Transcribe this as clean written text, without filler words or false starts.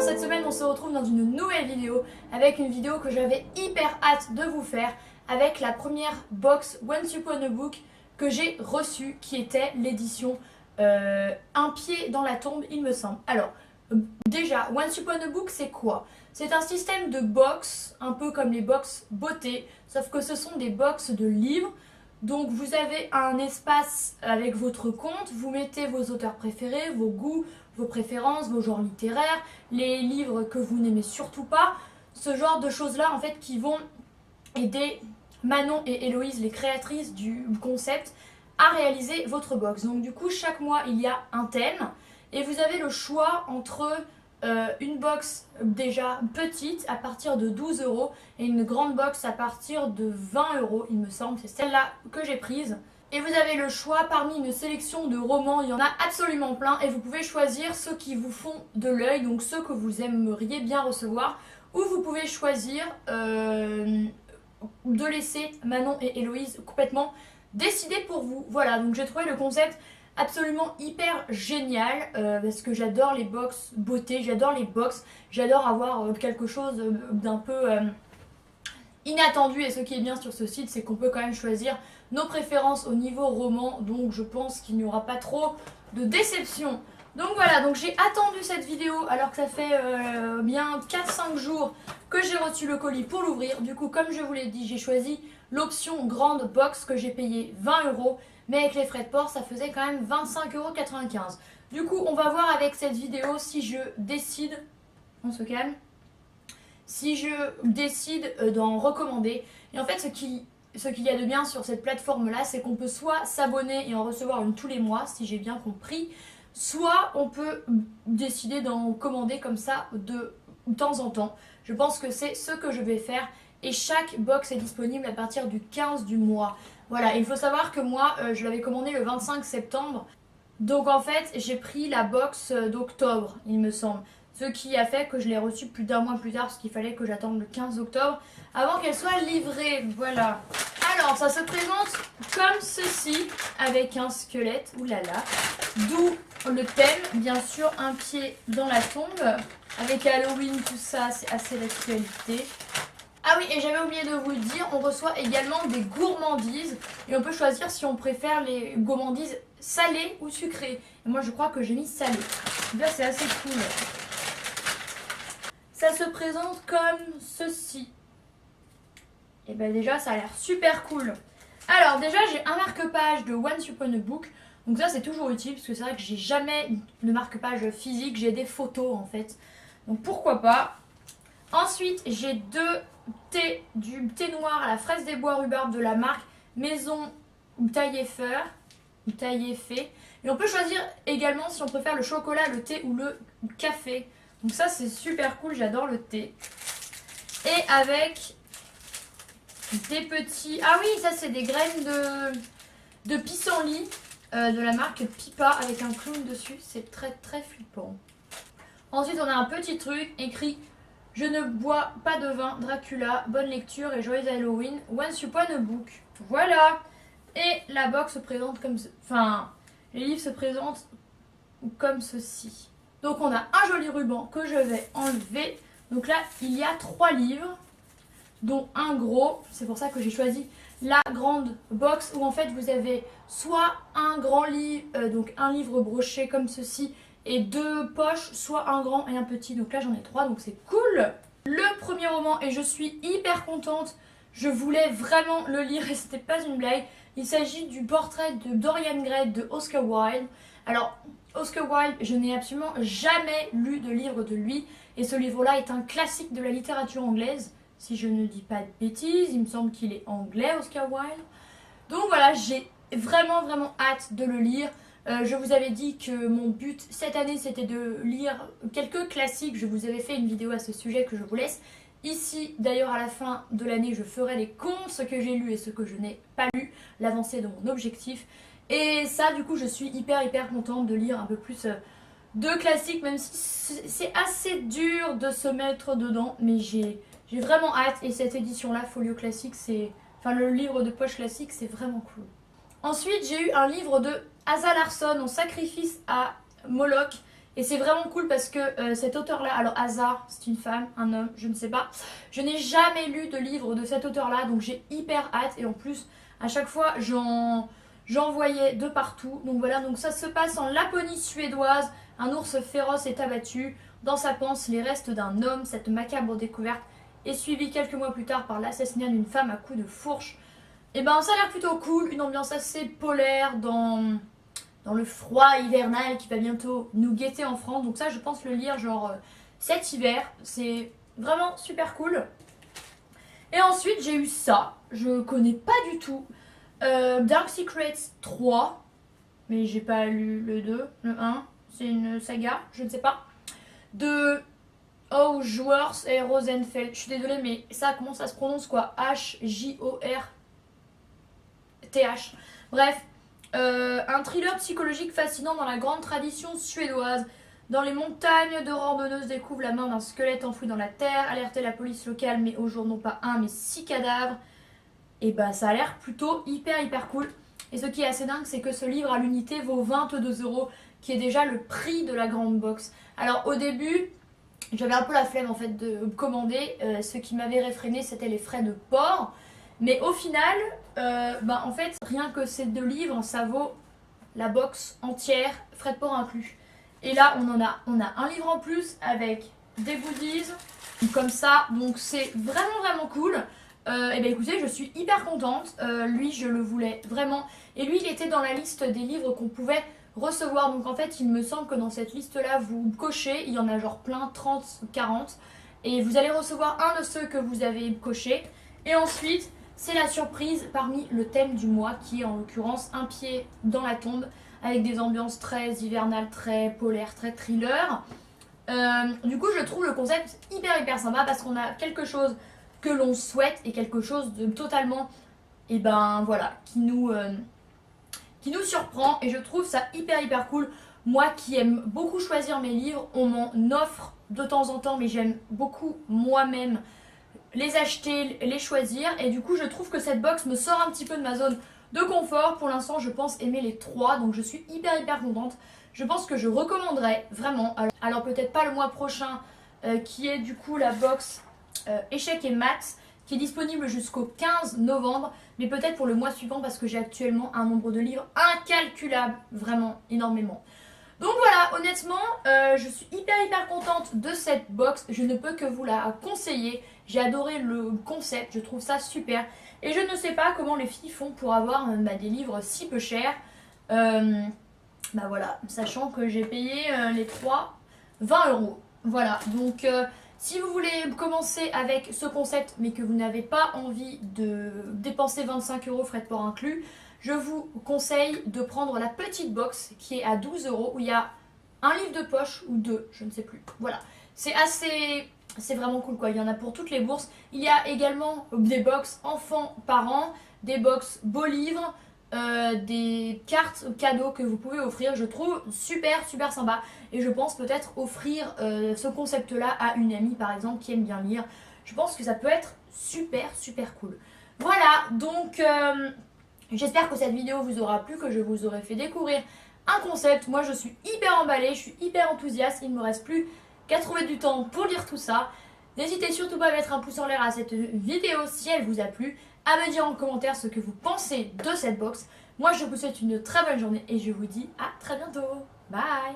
cette semaine on se retrouve dans une nouvelle vidéo avec une vidéo que j'avais hyper hâte de vous faire avec la première box Once Upon a Book que j'ai reçue qui était l'édition Un pied dans la tombe il me semble. Alors déjà Once Upon a Book c'est quoi? C'est un système de box un peu comme les box beauté sauf que ce sont des box de livres. Donc vous avez un espace avec votre compte, vous mettez vos auteurs préférés, vos goûts, vos préférences, vos genres littéraires, les livres que vous n'aimez surtout pas, ce genre de choses là en fait qui vont aider Manon et Héloïse, les créatrices du concept, à réaliser votre box. Donc du coup chaque mois il y a un thème et vous avez le choix entre une box déjà petite à partir de 12 € et une grande box à partir de 20 € il me semble, c'est celle-là que j'ai prise. Et vous avez le choix parmi une sélection de romans, il y en a absolument plein et vous pouvez choisir ceux qui vous font de l'œil, donc ceux que vous aimeriez bien recevoir, ou vous pouvez choisir de laisser Manon et Héloïse complètement décider pour vous. Voilà, donc j'ai trouvé le concept absolument hyper génial parce que j'adore les box beauté, j'adore les box, j'adore avoir quelque chose d'un peu inattendu. Et ce qui est bien sur ce site c'est qu'on peut quand même choisir nos préférences au niveau roman, donc je pense qu'il n'y aura pas trop de déception. Donc voilà, donc j'ai attendu cette vidéo alors que ça fait bien 4-5 jours que j'ai reçu le colis pour l'ouvrir. Du coup comme je vous l'ai dit, j'ai choisi l'option grande box que j'ai payé 20 €. Mais avec les frais de port, ça faisait quand même 25,95 €. Du coup, on va voir avec cette vidéo si je décide, on se calme, si je décide d'en recommander. Et en fait, ce qu'il y a de bien sur cette plateforme-là, c'est qu'on peut soit s'abonner et en recevoir une tous les mois, si j'ai bien compris, soit on peut décider d'en commander comme ça de temps en temps. Je pense que c'est ce que je vais faire. Et chaque box est disponible à partir du 15 du mois. Voilà, il faut savoir que moi, je l'avais commandé le 25 septembre. Donc en fait, j'ai pris la box d'octobre, il me semble. Ce qui a fait que je l'ai reçue plus d'un mois plus tard, parce qu'il fallait que j'attende le 15 octobre avant qu'elle soit livrée. Voilà. Alors, ça se présente comme ceci, avec un squelette, oulala. D'où le thème, bien sûr, un pied dans la tombe. Avec Halloween, tout ça, c'est assez l'actualité. Ah oui, et j'avais oublié de vous le dire, on reçoit également des gourmandises et on peut choisir si on préfère les gourmandises salées ou sucrées. Et moi je crois que j'ai mis salées. Là c'est assez cool. Ça se présente comme ceci. Et ben déjà ça a l'air super cool. Alors déjà j'ai un marque-page de Once Upon a Book. Donc ça c'est toujours utile parce que c'est vrai que j'ai jamais de marque-page physique, j'ai des photos en fait. Donc pourquoi pas. Ensuite j'ai du thé noir à la fraise des bois rhubarbe de la marque Maison Taillefer. Et on peut choisir également si on préfère le chocolat, le thé ou le café. Donc ça c'est super cool, j'adore le thé. Et avec des petits... Ah oui, ça c'est des graines de pissenlit de la marque Pipa avec un clown dessus. C'est très très flippant. Ensuite on a un petit truc écrit: je ne bois pas de vin, Dracula, bonne lecture et joyeux Halloween, Once Upon a Book. Voilà. Et la box se présente comme... les livres se présentent comme ceci. Donc on a un joli ruban que je vais enlever. Donc là, il y a 3 livres, dont un gros. C'est pour ça que j'ai choisi la grande box où en fait vous avez soit un grand livre, donc un livre broché comme ceci, et 2 poches, soit un grand et un petit. Donc là j'en ai 3, donc c'est cool. Le premier roman, et je suis hyper contente, je voulais vraiment le lire et c'était pas une blague. Il s'agit du portrait de Dorian Gray de Oscar Wilde. Alors Oscar Wilde, je n'ai absolument jamais lu de livre de lui et ce livre-là est un classique de la littérature anglaise. Si je ne dis pas de bêtises, il me semble qu'il est anglais, Oscar Wilde. Donc voilà, j'ai vraiment hâte de le lire. Je vous avais dit que mon but cette année c'était de lire quelques classiques. Je vous avais fait une vidéo à ce sujet que je vous laisse ici. D'ailleurs à la fin de l'année je ferai les comptes, ce que j'ai lu et ce que je n'ai pas lu, l'avancée de mon objectif. Et ça du coup je suis hyper contente de lire un peu plus de classiques, même si c'est assez dur de se mettre dedans. Mais j'ai vraiment hâte et cette édition là, Folio Classique, le livre de poche classique, c'est vraiment cool. Ensuite j'ai eu un livre de Asa Larsson, On sacrifice à Moloch. Et c'est vraiment cool parce que cet auteur-là, alors hasard, c'est une femme, un homme, je ne sais pas. Je n'ai jamais lu de livre de cet auteur-là, donc j'ai hyper hâte. Et en plus, à chaque fois, j'en voyais de partout. Donc voilà, donc ça se passe en Laponie suédoise. Un ours féroce est abattu. Dans sa panse, les restes d'un homme. Cette macabre découverte est suivie quelques mois plus tard par l'assassinat d'une femme à coups de fourche. Et ben ça a l'air plutôt cool, une ambiance assez polaire dans le froid hivernal qui va bientôt nous guetter en France. Donc ça, je pense le lire genre cet hiver. C'est vraiment super cool. Et ensuite, j'ai eu ça. Je connais pas du tout. Dark Secrets 3. Mais j'ai pas lu le 2, le 1. C'est une saga, je ne sais pas. De Joueurs et Rosenfeld. Je suis désolée, mais ça, comment ça se prononce quoi? H-J-O-R-T-H. Bref. Un thriller psychologique fascinant dans la grande tradition suédoise. Dans les montagnes, deux randonneuses découvrent la main d'un squelette enfoui dans la terre, alerter la police locale, mais au jour non pas un, mais 6 cadavres. Et bah ça a l'air plutôt hyper cool. Et ce qui est assez dingue, c'est que ce livre à l'unité vaut 22 €, qui est déjà le prix de la grande box. Alors au début, j'avais un peu la flemme en fait de commander. Ce qui m'avait réfréné, c'était les frais de port. Mais au final, en fait, rien que ces 2 livres, ça vaut la box entière, frais de port inclus. Et là, on a un livre en plus avec des goodies, comme ça. Donc c'est vraiment cool. Et ben écoutez, je suis hyper contente. Lui, je le voulais vraiment. Et lui, il était dans la liste des livres qu'on pouvait recevoir. Donc en fait, il me semble que dans cette liste-là, vous cochez. Il y en a genre plein, 30, 40. Et vous allez recevoir un de ceux que vous avez coché. Et ensuite, c'est la surprise parmi le thème du mois, qui est en l'occurrence un pied dans la tombe, avec des ambiances très hivernales, très polaires, très thriller. Du coup, je trouve le concept hyper sympa parce qu'on a quelque chose que l'on souhaite et quelque chose de totalement, et ben voilà, qui nous surprend. Et je trouve ça hyper cool. Moi qui aime beaucoup choisir mes livres, on m'en offre de temps en temps, mais j'aime beaucoup moi-même les acheter, les choisir. Et du coup, je trouve que cette box me sort un petit peu de ma zone de confort. Pour l'instant, je pense aimer les 3, donc je suis hyper contente. Je pense que je recommanderais vraiment. Alors peut-être pas le mois prochain, qui est du coup la box Échecs et Maths, qui est disponible jusqu'au 15 novembre, mais peut-être pour le mois suivant parce que j'ai actuellement un nombre de livres incalculable, vraiment énormément. Donc voilà, honnêtement, je suis hyper contente de cette box. Je ne peux que vous la conseiller. J'ai adoré le concept, je trouve ça super. Et je ne sais pas comment les filles font pour avoir des livres si peu chers. Voilà, sachant que j'ai payé les 3 20 €. Voilà, donc si vous voulez commencer avec ce concept mais que vous n'avez pas envie de dépenser 25 € frais de port inclus, je vous conseille de prendre la petite box qui est à 12 € où il y a un livre de poche ou 2, je ne sais plus. Voilà, c'est vraiment cool quoi, il y en a pour toutes les bourses. Il y a également des box enfants-parents, des box beaux livres, des cartes cadeaux que vous pouvez offrir. Je trouve super sympa. Et je pense peut-être offrir ce concept-là à une amie par exemple qui aime bien lire. Je pense que ça peut être super cool. Voilà, donc j'espère que cette vidéo vous aura plu, que je vous aurai fait découvrir un concept. Moi je suis hyper emballée, je suis hyper enthousiaste. Il ne me reste plus qu'à trouver du temps pour lire tout ça. N'hésitez surtout pas à mettre un pouce en l'air à cette vidéo si elle vous a plu, à me dire en commentaire ce que vous pensez de cette box. Moi je vous souhaite une très bonne journée et je vous dis à très bientôt. Bye.